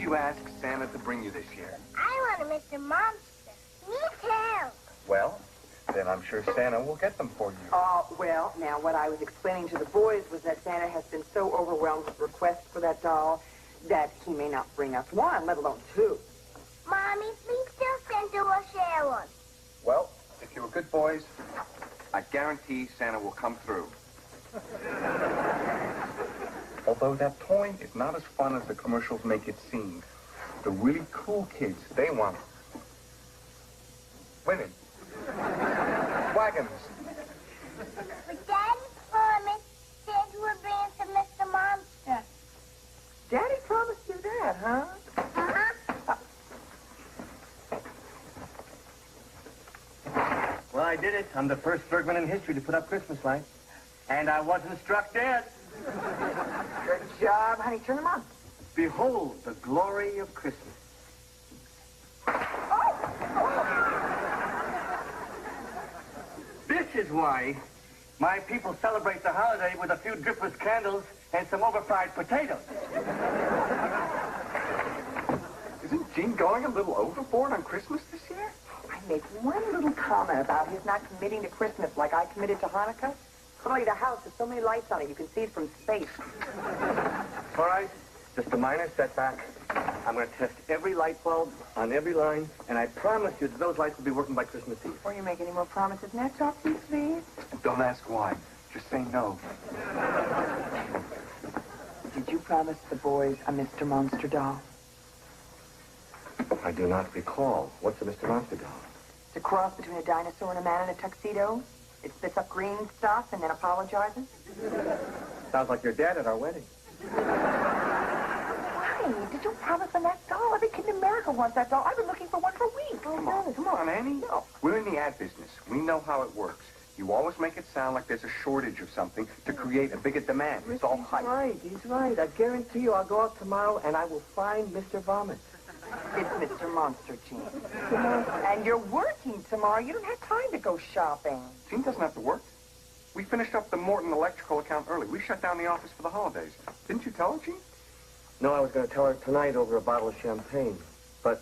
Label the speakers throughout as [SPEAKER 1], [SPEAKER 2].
[SPEAKER 1] you ask Santa to bring you this year?
[SPEAKER 2] I want a Mr. Monster. Me too.
[SPEAKER 1] Well, then I'm sure Santa will get them for you.
[SPEAKER 3] Well, now what I was explaining to the boys was that Santa has been so overwhelmed with requests for that doll that he may not bring us one, let alone two.
[SPEAKER 2] Mommy, please tell Santa we'll share one.
[SPEAKER 1] Well, if you're good boys, I guarantee Santa will come through. Although that toy is not as fun as the commercials make it seem. The really cool kids, they want women, wagons.
[SPEAKER 2] But Daddy promised Santa would bring us a Mr. Monster.
[SPEAKER 3] Daddy promised you that, huh?
[SPEAKER 2] Uh-huh.
[SPEAKER 4] Well, I did it. I'm the first Bergman in history to put up Christmas lights. And I wasn't struck dead.
[SPEAKER 3] Good job, honey. Turn them on.
[SPEAKER 4] Behold the glory of Christmas. This is why my people celebrate the holiday with a few drippers candles and some overfried potatoes.
[SPEAKER 1] Isn't Gene going a little overboard on Christmas this year?
[SPEAKER 3] I make one little comment about his not committing to Christmas like I committed to Hanukkah. Suddenly the house has so many lights on it, you can see it from space.
[SPEAKER 4] All right, just a minor setback. I'm going to test every light bulb on every line, and I promise you that those lights will be working by Christmas Eve.
[SPEAKER 3] Before you make any more promises, now talk to me, please.
[SPEAKER 1] Don't ask why. Just say no.
[SPEAKER 3] Did you promise the boys a Mr. Monster doll?
[SPEAKER 4] I do not recall. What's a Mr. Monster doll?
[SPEAKER 3] It's a cross between a dinosaur and a man in a tuxedo. It spits up green stuff and then apologizes.
[SPEAKER 4] Sounds like your dad at our wedding.
[SPEAKER 3] Why? Did you promise them that doll? Every kid in America wants that doll. I've been looking for one for weeks.
[SPEAKER 1] Come on, Annie. No. We're in the ad business. We know how it works. You always make it sound like there's a shortage of something to create a bigger demand. It's all hype.
[SPEAKER 4] He's right. I guarantee you I'll go out tomorrow and I will find Mr. Vomit.
[SPEAKER 3] It's Mr. Monster, Gene. And you're working tomorrow. You don't have time to go shopping.
[SPEAKER 1] Gene doesn't have to work. We finished up the Morton electrical account early. We shut down the office for the holidays. Didn't you tell her, Gene?
[SPEAKER 4] No, I was going to tell her tonight over a bottle of champagne. But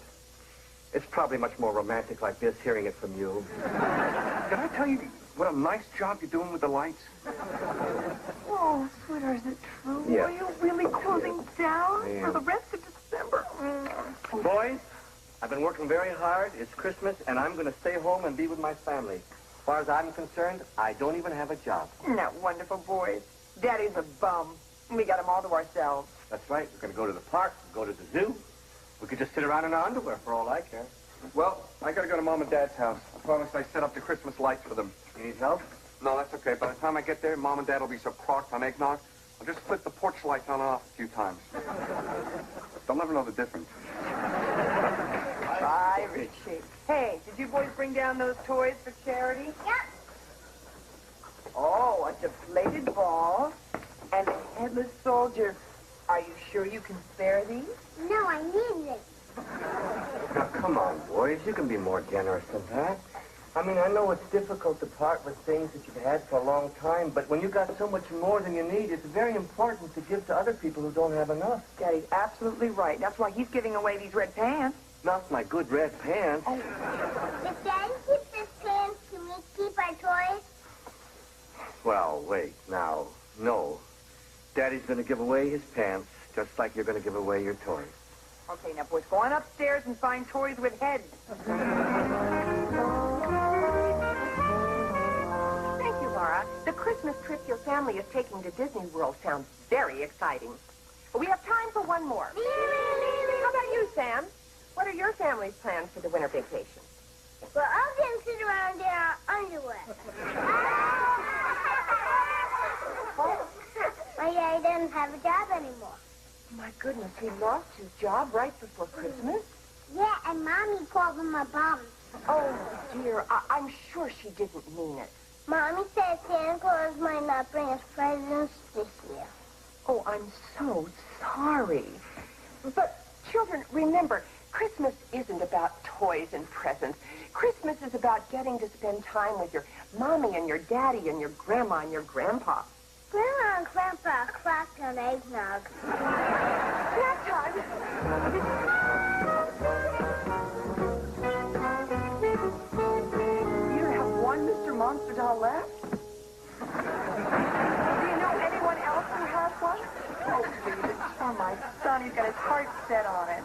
[SPEAKER 4] it's probably much more romantic like this, hearing it from you.
[SPEAKER 1] Did I tell you what a nice job you're doing with the lights?
[SPEAKER 3] Oh, sweetheart, is it true?
[SPEAKER 4] Yeah.
[SPEAKER 3] Are you really closing down
[SPEAKER 4] Yeah.
[SPEAKER 3] for the rest of December?
[SPEAKER 4] Boys, I've been working very hard. It's Christmas, and I'm going to stay home and be with my family. As far as I'm concerned, I don't even have a job.
[SPEAKER 3] Isn't that wonderful, boys? Daddy's a bum. We got him all to ourselves.
[SPEAKER 4] That's right. We're going to go to the park, go to the zoo. We could just sit around in our underwear for all I care.
[SPEAKER 1] Well, I gotta go to Mom and Dad's house. I promised I'd set up the Christmas lights for them.
[SPEAKER 4] You need help?
[SPEAKER 1] No, that's okay. By the time I get there, Mom and Dad will be so crocked on eggnog, I'll just flip the porch lights on and off a few times. They'll never know the difference.
[SPEAKER 3] Bye, Richie. Hey, did you boys bring down those toys for charity?
[SPEAKER 2] Yep.
[SPEAKER 3] Oh, a deflated ball and a headless soldier. Are you sure you can spare these?
[SPEAKER 2] No, I need it.
[SPEAKER 4] Now, come on, boys. You can be more generous than that. I mean, I know it's difficult to part with things that you've had for a long time, but when you got so much more than you need, it's very important to give to other people who don't have enough.
[SPEAKER 3] Daddy's absolutely right. That's why he's giving away these red pants.
[SPEAKER 4] Not my good red pants.
[SPEAKER 3] Oh.
[SPEAKER 2] If Daddy keeps his pants, can we keep our toys?
[SPEAKER 4] Well, wait, now. No. Daddy's going to give away his pants, just like you're going to give away your toys.
[SPEAKER 3] Okay, now, boys, go on upstairs and find toys with heads. Thank you, Laura. The Christmas trip your family is taking to Disney World sounds very exciting. But we have time for one more. How about you, Sam? What are your family's plans for the winter vacation?
[SPEAKER 2] We're all going to sit around in our underwear. My daddy doesn't have a job anymore.
[SPEAKER 3] My goodness, he lost his job right before Christmas?
[SPEAKER 2] Yeah, and Mommy called him a bum.
[SPEAKER 3] Oh, dear, I'm sure she didn't mean it.
[SPEAKER 2] Mommy said Santa Claus might not bring us presents this year.
[SPEAKER 3] Oh, I'm so sorry. But, children, remember, Christmas isn't about toys and presents. Christmas is about getting to spend time with your mommy and your daddy and your grandma and your grandpa.
[SPEAKER 2] Grandma and Grandpa are cracked on eggnog.
[SPEAKER 3] Snack time. You have one Mr. Monster doll left? Do you know anyone else who has one? Oh, please, it's for my son. He's got his heart set on it.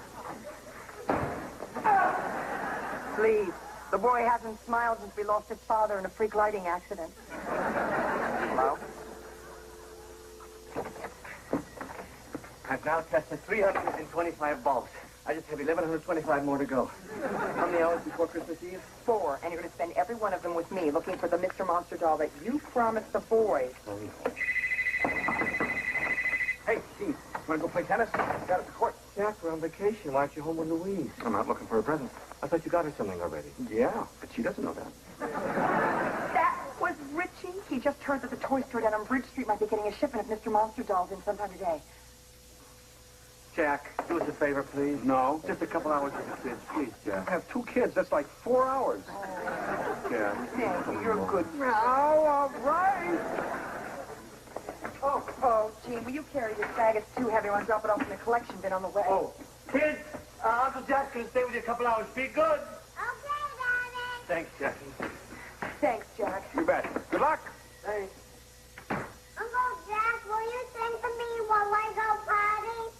[SPEAKER 3] Please. The boy hasn't smiled since we lost his father in a freak lighting accident. Hello?
[SPEAKER 4] I've now tested 325 bulbs. I just have 1,125 more to go. How many hours before Christmas Eve?
[SPEAKER 3] 4, and you're going to spend every one of them with me looking for the Mr. Monster doll that you promised the boys.
[SPEAKER 1] Hey, Steve, want to go play tennis? Got it at the court.
[SPEAKER 4] Jack, we're on vacation. Why aren't you home with Louise?
[SPEAKER 1] I'm out looking for a present.
[SPEAKER 4] I thought you got her something already.
[SPEAKER 1] Yeah, but she doesn't know that.
[SPEAKER 3] That was Richie. He just heard that the toy store down on Bridge Street might be getting a shipment of Mr. Monster dolls in sometime today.
[SPEAKER 4] Jack, do us a favor, please.
[SPEAKER 1] No.
[SPEAKER 4] Just a couple hours with the kids, please, Jack.
[SPEAKER 1] I have 2 kids. That's like 4 hours. Yeah.
[SPEAKER 3] Thank you. You're a good.
[SPEAKER 1] Now, all right.
[SPEAKER 3] Oh, Gene, will you carry this bag? It's too heavy. I want to drop it off in the collection bin on the way.
[SPEAKER 4] Oh, kids, Uncle Jack's going to stay with you a couple hours. Be good.
[SPEAKER 2] Okay, Daddy.
[SPEAKER 4] Thanks, Jackie.
[SPEAKER 3] Thanks, Jack.
[SPEAKER 1] You bet. Good luck.
[SPEAKER 4] Thanks.
[SPEAKER 2] Uncle Jack, will you sing to me while I go potty?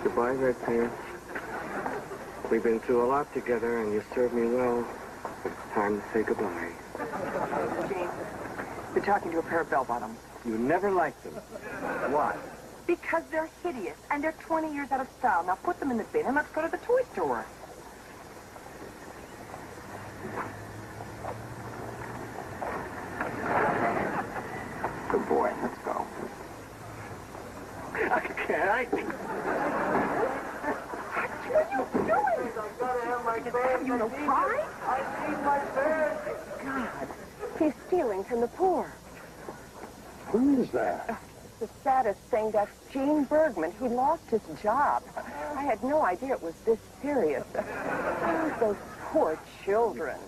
[SPEAKER 4] Goodbye, Red Pants. We've been through a lot together, and you served me well. But it's time to say goodbye.
[SPEAKER 3] Gene, you're talking to a pair of bell-bottoms.
[SPEAKER 4] You never liked them. Why?
[SPEAKER 3] Because they're hideous, and they're 20 years out of style. Now put them in the bin, and let's go to the toy store. Good boy. Let's go.
[SPEAKER 4] I can't.
[SPEAKER 3] What are you doing?
[SPEAKER 4] I've got to have my bag.
[SPEAKER 3] You know pride?
[SPEAKER 4] I need my bag.
[SPEAKER 3] God, he's stealing from the poor.
[SPEAKER 1] Who is that?
[SPEAKER 3] The saddest thing, that's Gene Bergman. He lost his job. I had no idea it was this serious. Those poor children.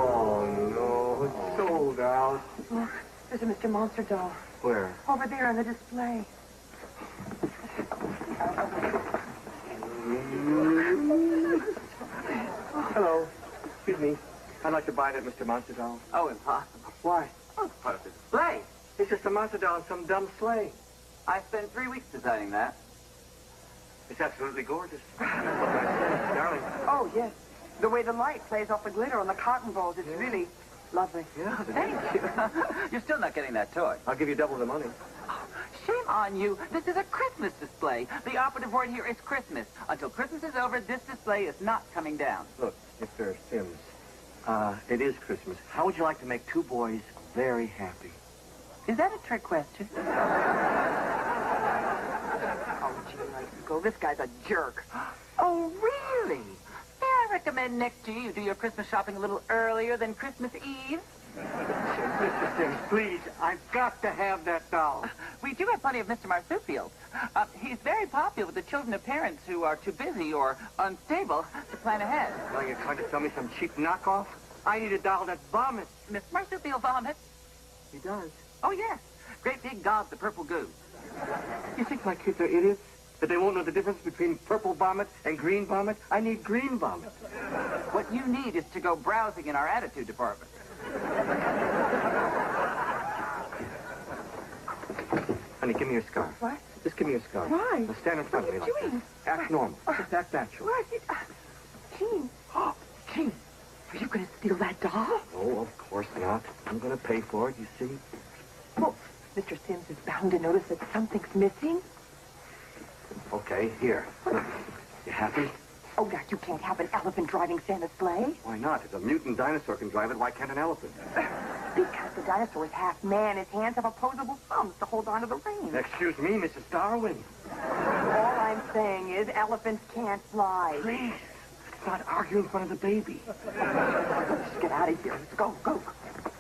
[SPEAKER 4] Oh, no. It's sold out.
[SPEAKER 3] Look, there's a Mr. Monster doll.
[SPEAKER 4] Where?
[SPEAKER 3] Over there on the display.
[SPEAKER 4] Hello. Excuse me. I'd like to buy that Mr. Monster doll.
[SPEAKER 5] Oh, impossible.
[SPEAKER 4] Why?
[SPEAKER 5] Oh, it's part of the display.
[SPEAKER 4] It's just a monster doll in some dumb sleigh.
[SPEAKER 5] I spent 3 weeks designing that.
[SPEAKER 4] It's absolutely gorgeous. Darling.
[SPEAKER 3] Oh, yes. The way the light plays off the glitter on the cotton balls, it's really lovely.
[SPEAKER 4] Yeah.
[SPEAKER 5] Thank you. You're still not getting that toy.
[SPEAKER 4] I'll give you double the money.
[SPEAKER 5] Shame on you. This is a Christmas display. The operative word here is Christmas. Until Christmas is over, this display is not coming down.
[SPEAKER 4] Look, Mr. Sims, it is Christmas. How would you like to make 2 boys very happy?
[SPEAKER 5] Is that a trick question?
[SPEAKER 3] Oh, Gene, let you go. This guy's a jerk.
[SPEAKER 5] Oh, really? May I recommend next year you do your Christmas shopping a little earlier than Christmas Eve?
[SPEAKER 4] Mr. Sims, please, I've got to have that doll.
[SPEAKER 5] We do have plenty of Mr. Marsupials. He's very popular with the children of parents who are too busy or unstable to plan ahead.
[SPEAKER 4] Well, you're trying to sell me some cheap knockoff? I need a doll that vomits.
[SPEAKER 5] Mr. Marsupial vomits?
[SPEAKER 4] He does.
[SPEAKER 5] Oh, yes. Great big gobs of purple goo.
[SPEAKER 4] You think my kids are idiots? That they won't know the difference between purple vomit and green vomit? I need green vomit.
[SPEAKER 5] What you need is to go browsing in our attitude department.
[SPEAKER 4] Honey, give me your scarf.
[SPEAKER 3] What?
[SPEAKER 4] Just give me your scarf.
[SPEAKER 3] Why?
[SPEAKER 4] Now stand in front of me like this. Act normal. Just act natural.
[SPEAKER 3] What? Gene. Oh, Gene. Are you going to steal that doll?
[SPEAKER 4] Oh, of course not. I'm going to pay for it, you see.
[SPEAKER 3] Well, Mr. Sims is bound to notice that something's missing.
[SPEAKER 4] Okay, here. Look. You happy?
[SPEAKER 3] Oh, now, you can't have an elephant driving Santa's sleigh.
[SPEAKER 4] Why not? If a mutant dinosaur can drive it, why can't an elephant?
[SPEAKER 3] Because the dinosaur is half man. His hands have opposable thumbs to hold on to the reins.
[SPEAKER 4] Excuse me, Mrs. Darwin.
[SPEAKER 3] All I'm saying is elephants can't fly.
[SPEAKER 4] Please. not argue in front of the baby.
[SPEAKER 5] Let's get out of here. Let's go, go.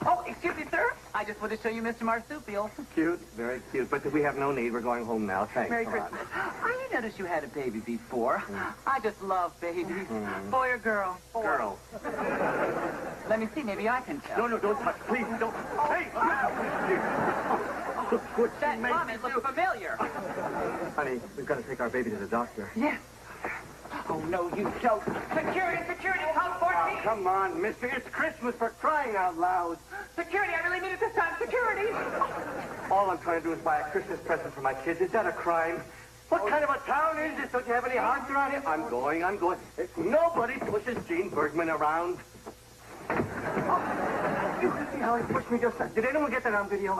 [SPEAKER 5] Oh, excuse me, sir. I just want to show you Mr. Marsupial.
[SPEAKER 4] Cute, very cute. But we have no need. We're going home now. Thanks.
[SPEAKER 5] Merry
[SPEAKER 4] Come on.
[SPEAKER 5] Christmas. I noticed you had a baby before. I just love babies. Boy or girl? Boy.
[SPEAKER 4] Girl.
[SPEAKER 5] Let me see. Maybe I can tell.
[SPEAKER 4] No, don't touch. Please, don't. Hey! Look what she
[SPEAKER 5] That
[SPEAKER 4] made me
[SPEAKER 5] vomit looks
[SPEAKER 4] do.
[SPEAKER 5] familiar.
[SPEAKER 4] Honey, we've got to take our baby to the doctor.
[SPEAKER 5] Yes. Oh, no, you don't. Security, security, pump 14.
[SPEAKER 4] Come on, mister. It's Christmas, for crying out loud.
[SPEAKER 5] Security, I really need it this time. Security.
[SPEAKER 4] All I'm trying to do is buy a Christmas present for my kids. Is that a crime? What kind of a town is this? Don't you have any hearts around here? I'm going. Nobody pushes Gene Bergman around. You see how he pushed me just then? Did anyone get that on video?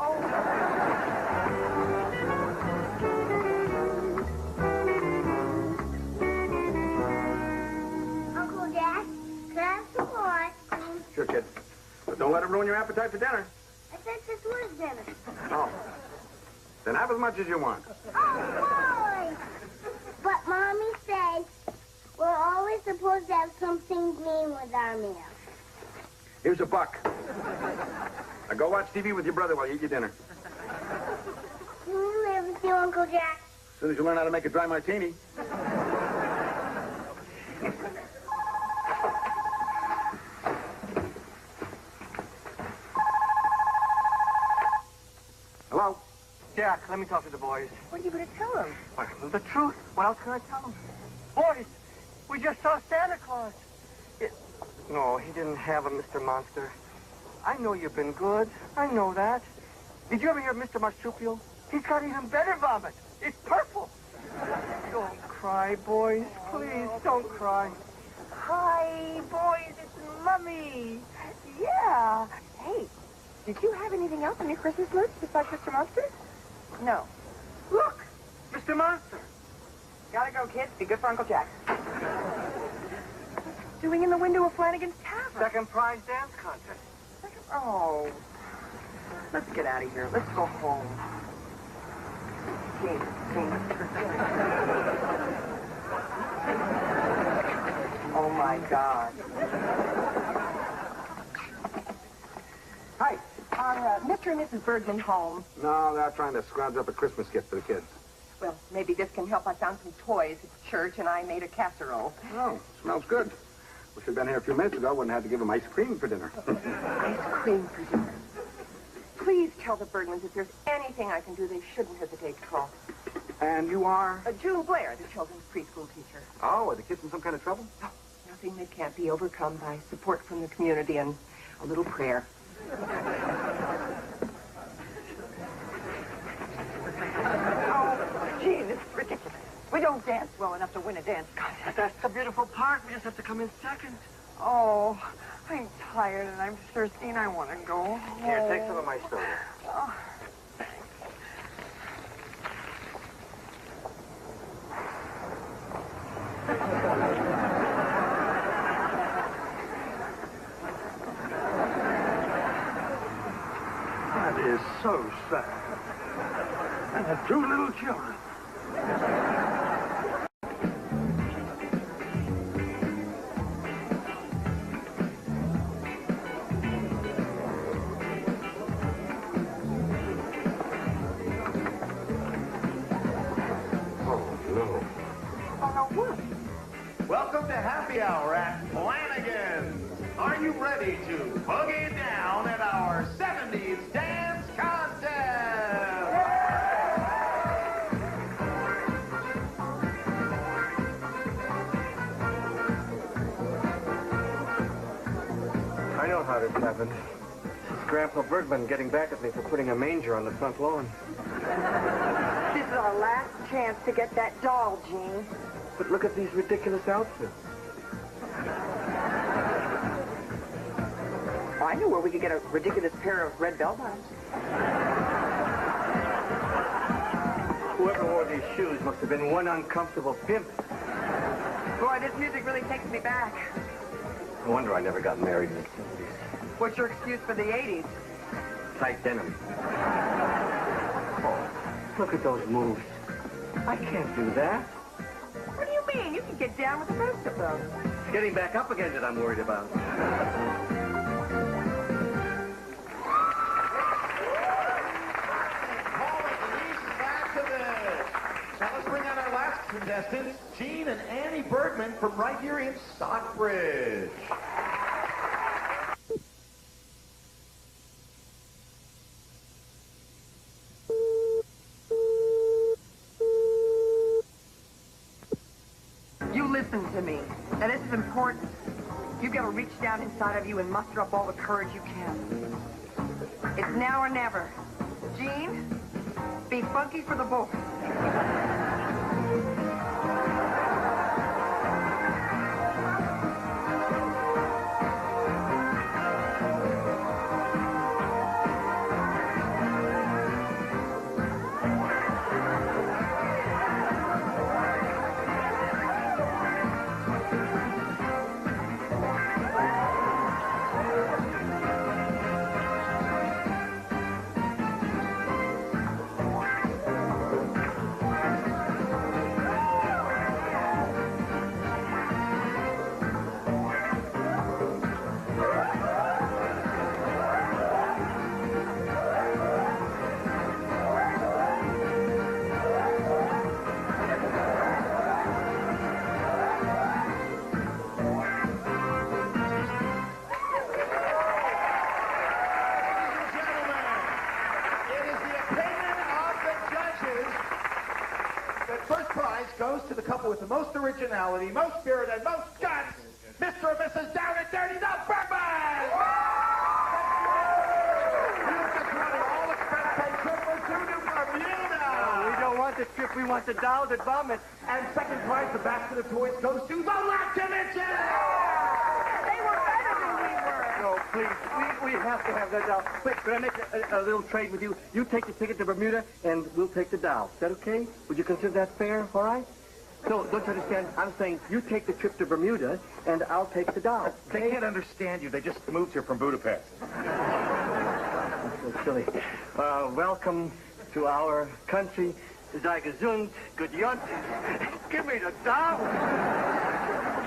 [SPEAKER 2] Uncle Jack, can I have some more?
[SPEAKER 1] Sure, kid. But don't let it ruin your appetite for dinner.
[SPEAKER 2] I said this was dinner.
[SPEAKER 1] Oh. Then have as much as you want.
[SPEAKER 2] Oh, boy! But Mommy says we're always supposed to have something green with our meal.
[SPEAKER 1] Here's $1. Now go watch TV with your brother while you eat your dinner.
[SPEAKER 2] Can we live with you, Uncle Jack?
[SPEAKER 1] As soon as you learn how to make a dry martini. Hello?
[SPEAKER 4] Jack, let me talk to the boys.
[SPEAKER 3] What are you going to tell them?
[SPEAKER 4] The truth. What else can I tell them? Boys, we just saw Santa Claus. No, he didn't have a Mr. Monster. I know you've been good. I know that. Did you ever hear of Mr. Marsupial? He's got even better vomit. It's purple. Don't cry, boys. Please, don't cry.
[SPEAKER 3] Hi, boys, it's Mummy. Yeah. Hey, did you have anything else on your Christmas list besides Mr. Monster? No.
[SPEAKER 4] Look, Mr. Monster.
[SPEAKER 3] Gotta go, kids. Be good for Uncle Jack. Doing in the window of Flanagan's Tavern.
[SPEAKER 4] Second prize dance contest.
[SPEAKER 3] Oh. Let's get out of here. Let's go home. Gene. Oh, my God.
[SPEAKER 1] Hi.
[SPEAKER 3] Are Mr. and Mrs. Bergman home?
[SPEAKER 1] No, they're trying to scrounge up a Christmas gift for the kids.
[SPEAKER 3] Well, maybe this can help. I found some toys at church, and I made a casserole.
[SPEAKER 1] Oh, smells good. Wish you'd been here a few minutes ago. Wouldn't have to give them ice cream for dinner.
[SPEAKER 3] Ice cream for dinner. Please tell the Bergmans if there's anything I can do, they shouldn't hesitate to call.
[SPEAKER 1] And you are?
[SPEAKER 3] June Blair, the children's preschool teacher.
[SPEAKER 1] Oh, are the kids in some kind of trouble?
[SPEAKER 3] No, nothing that can't be overcome by support from the community and a little prayer.
[SPEAKER 6] Oh, Gene, this is ridiculous. We don't dance well enough to win a dance contest.
[SPEAKER 4] That's the beautiful part. We just have to come in second.
[SPEAKER 6] Oh, I'm tired and I'm thirsty and I want to go home.
[SPEAKER 4] Here, take some of my soda.
[SPEAKER 6] Oh.
[SPEAKER 4] That is so sad. And the two little children.
[SPEAKER 7] Welcome to Happy Hour at Flanagan's. Are you ready to boogie down at our 70s dance contest?
[SPEAKER 4] I know how this happened. It's Grandpa Bergman getting back at me for putting a manger on the front lawn.
[SPEAKER 6] This is our last chance to get that doll, Gene.
[SPEAKER 4] But look at these ridiculous outfits.
[SPEAKER 3] Oh, I know where we could get a ridiculous pair of red bell-bottoms.
[SPEAKER 4] Whoever wore these shoes must have been one uncomfortable pimp.
[SPEAKER 3] Boy, this music really takes me back.
[SPEAKER 4] No wonder I never got married in the 70s.
[SPEAKER 3] What's your excuse for the 80s?
[SPEAKER 4] Tight denim. Oh, look at those moves. I can't do that.
[SPEAKER 3] What do you mean? You can get down with the rest of them.
[SPEAKER 4] getting back up again that I'm worried about.
[SPEAKER 7] Now let's bring out our last contestants, Gene and Annie Bergman from right here in Stockbridge.
[SPEAKER 6] You listen to me. Now, this is important. You've got to reach down inside of you and muster up all the courage you can. It's now or never. Gene, be funky for the boys.
[SPEAKER 7] Goes to the couple with the most originality, most spirit, and most guts, Mr. and Mrs. Down and Dirty, the Bergman! You've just won an all-expense-paid trip for two to Bermuda!
[SPEAKER 4] We don't want the trip, we want the doll that vomits.
[SPEAKER 7] And second prize, the basket of toys goes to the Lab Dimension!
[SPEAKER 6] They were better than we were.
[SPEAKER 4] No, please, we have to have that doll. Wait, can I make a little trade with you? You take the ticket to Bermuda, and we'll take the doll. Is that okay? Would you consider that fair, all right? No, don't you understand? I'm saying you take the trip to Bermuda, and I'll take the doll.
[SPEAKER 7] They can't understand you. They just moved here from Budapest.
[SPEAKER 4] That's so silly. Welcome to our country. Sei gesund, good yunt. Give me the doll.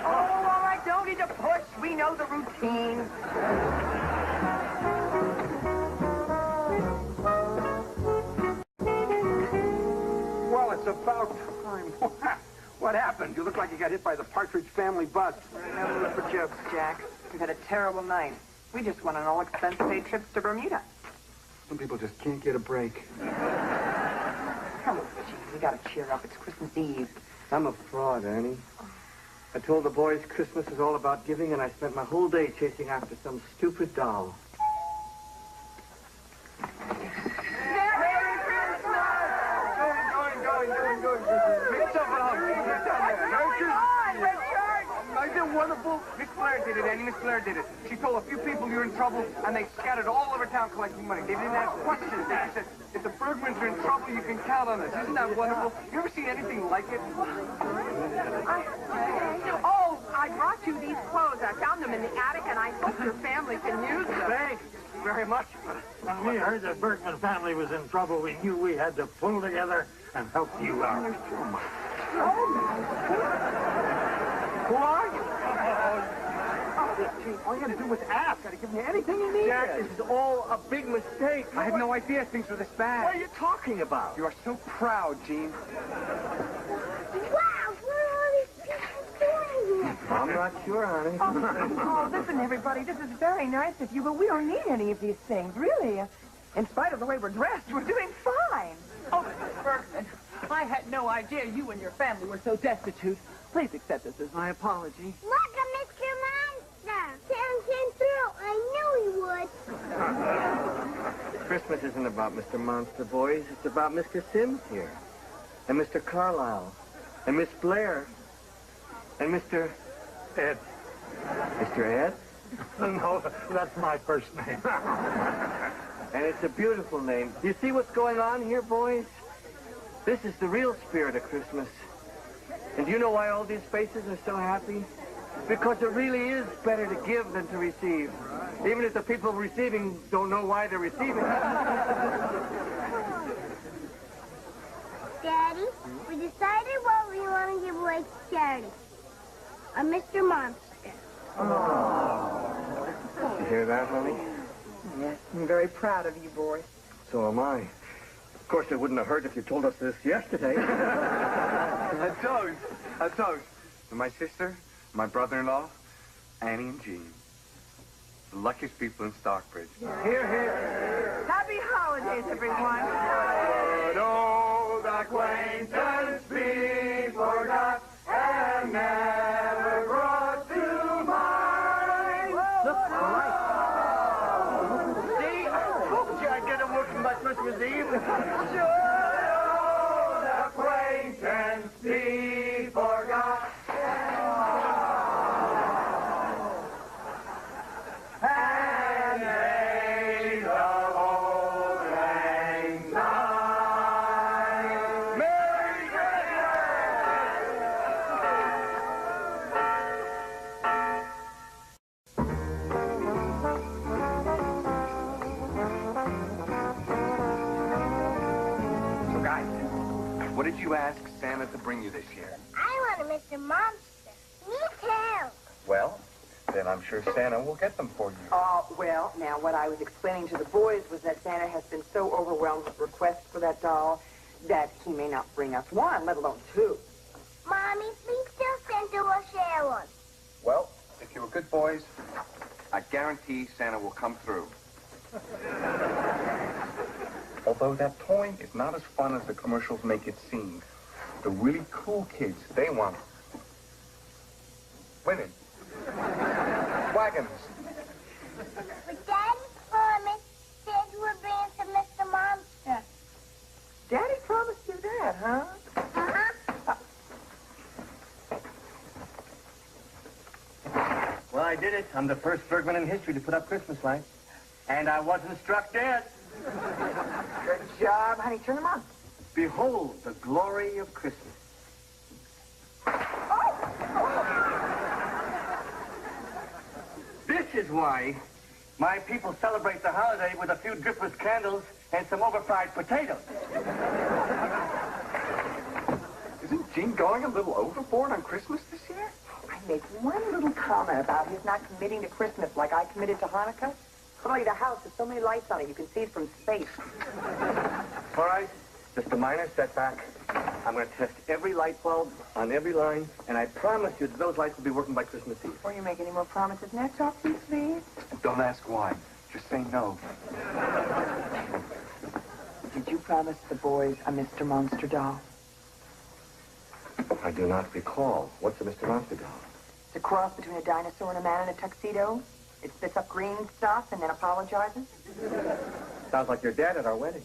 [SPEAKER 6] Oh, all right, don't need to push. We know the routine.
[SPEAKER 1] Well, it's about time. What happened? You look like you got hit by the Partridge Family bus.
[SPEAKER 6] No need for jokes, Jack. We've had a terrible night. We just won an all-expense-paid trip to Bermuda.
[SPEAKER 1] Some people just can't get a break.
[SPEAKER 6] Come on, Gene. We gotta cheer up. It's Christmas Eve.
[SPEAKER 4] I'm a fraud, Ernie. I told the boys Christmas is all about giving, and I spent my whole day chasing after some stupid doll.
[SPEAKER 6] Merry
[SPEAKER 1] Isn't it wonderful? Miss Blair did it, Annie. Miss Blair did it. She told a few people you're in trouble, and they scattered all over town collecting money. They didn't ask questions. They just said, if the Bergmans are in trouble, you can count on us. Isn't that wonderful? You ever seen anything like it?
[SPEAKER 3] Oh, I brought you these clothes. I found them in the attic, and I hope your family can use them.
[SPEAKER 4] Thanks very much.
[SPEAKER 8] When we heard the Bergman family was in trouble, we knew we had to pull together and help you out.
[SPEAKER 1] Who are you? All you had to do was ask. I'd have given you anything you needed.
[SPEAKER 4] Jack, this is all a big mistake.
[SPEAKER 1] I had no idea things were this bad.
[SPEAKER 4] What are you talking about?
[SPEAKER 1] You are so proud, Gene.
[SPEAKER 2] Wow, what are all these people doing here?
[SPEAKER 4] I'm not sure, honey.
[SPEAKER 3] Oh, listen, everybody, this is very nice of you, but we don't need any of these things, really. In spite of the way we're dressed, we're doing fine.
[SPEAKER 5] Oh, Mrs. Bergman, I had no idea you and your family were so destitute. Please accept this as my apology.
[SPEAKER 2] Look at Mr. Monster. Sam came through. I knew he would.
[SPEAKER 4] Christmas isn't about Mr. Monster, boys. It's about Mr. Sims here. And Mr. Carlisle. And Miss Blair. And Mr.
[SPEAKER 8] Ed.
[SPEAKER 4] Mr. Ed?
[SPEAKER 8] No, that's my first name.
[SPEAKER 4] And it's a beautiful name. You see what's going on here, boys? This is the real spirit of Christmas. And do you know why all these faces are so happy? Because it really is better to give than to receive. Even if the people receiving don't know why they're receiving.
[SPEAKER 2] Daddy, we decided what we want to give away to charity. A Mr. Monster.
[SPEAKER 4] You hear that, honey?
[SPEAKER 6] Yes, I'm very proud of you, boys.
[SPEAKER 4] So am I. Of course, it wouldn't have hurt if you told us this yesterday.
[SPEAKER 1] A toast. And my sister, my brother-in-law, Annie and Jean. The luckiest people in Stockbridge.
[SPEAKER 4] Here, here.
[SPEAKER 6] Happy holidays, everyone.
[SPEAKER 1] But old acquaintance be forgot and never brought to mind.
[SPEAKER 4] Look, all right. See, I told you I'd get them working by Christmas Eve.
[SPEAKER 1] Old acquaintance be forgot. And days of old lang syne. Merry So, guys, what did you ask Santa to bring you this year?
[SPEAKER 2] I want a Mr. Monster. Me too.
[SPEAKER 1] Well, then I'm sure Santa will get them for you.
[SPEAKER 6] Well, now, what I was explaining to the boys was that Santa has been so overwhelmed with requests for that doll that he may not bring us one, let alone two.
[SPEAKER 2] Mommy, please tell Santa we'll share one.
[SPEAKER 1] Well, if you're good boys, I guarantee Santa will come through. Although that toy is not as fun as the commercials make it seem. The really cool kids, they want women, wagons.
[SPEAKER 2] But Daddy promised Santa would bring us a Mr. Monster.
[SPEAKER 6] Daddy promised you that, huh?
[SPEAKER 2] Uh-huh.
[SPEAKER 4] Well, I did it. I'm the first Bergman in history to put up Christmas lights. And I wasn't struck dead.
[SPEAKER 6] Good job, honey. Turn them on.
[SPEAKER 4] Behold the glory of Christmas. This is why my people celebrate the holiday with a few dripless candles and some overfried potatoes.
[SPEAKER 1] Isn't Gene going a little overboard on Christmas this year?
[SPEAKER 6] I make one little comment about his not committing to Christmas like I committed to Hanukkah. Literally, the house has so many lights on it, you can see it from space.
[SPEAKER 4] All right, just a minor setback. I'm going to test every light bulb on every line, and I promise you that those lights will be working by Christmas Eve.
[SPEAKER 6] Before you make any more promises, next off, please.
[SPEAKER 1] Don't ask why. Just say no.
[SPEAKER 6] Did you promise the boys a Mr. Monster doll?
[SPEAKER 4] I do not recall. What's a Mr. Monster doll?
[SPEAKER 6] It's a cross between a dinosaur and a man in a tuxedo. It spits up green stuff and then apologizes.
[SPEAKER 4] Sounds like your dad at our wedding.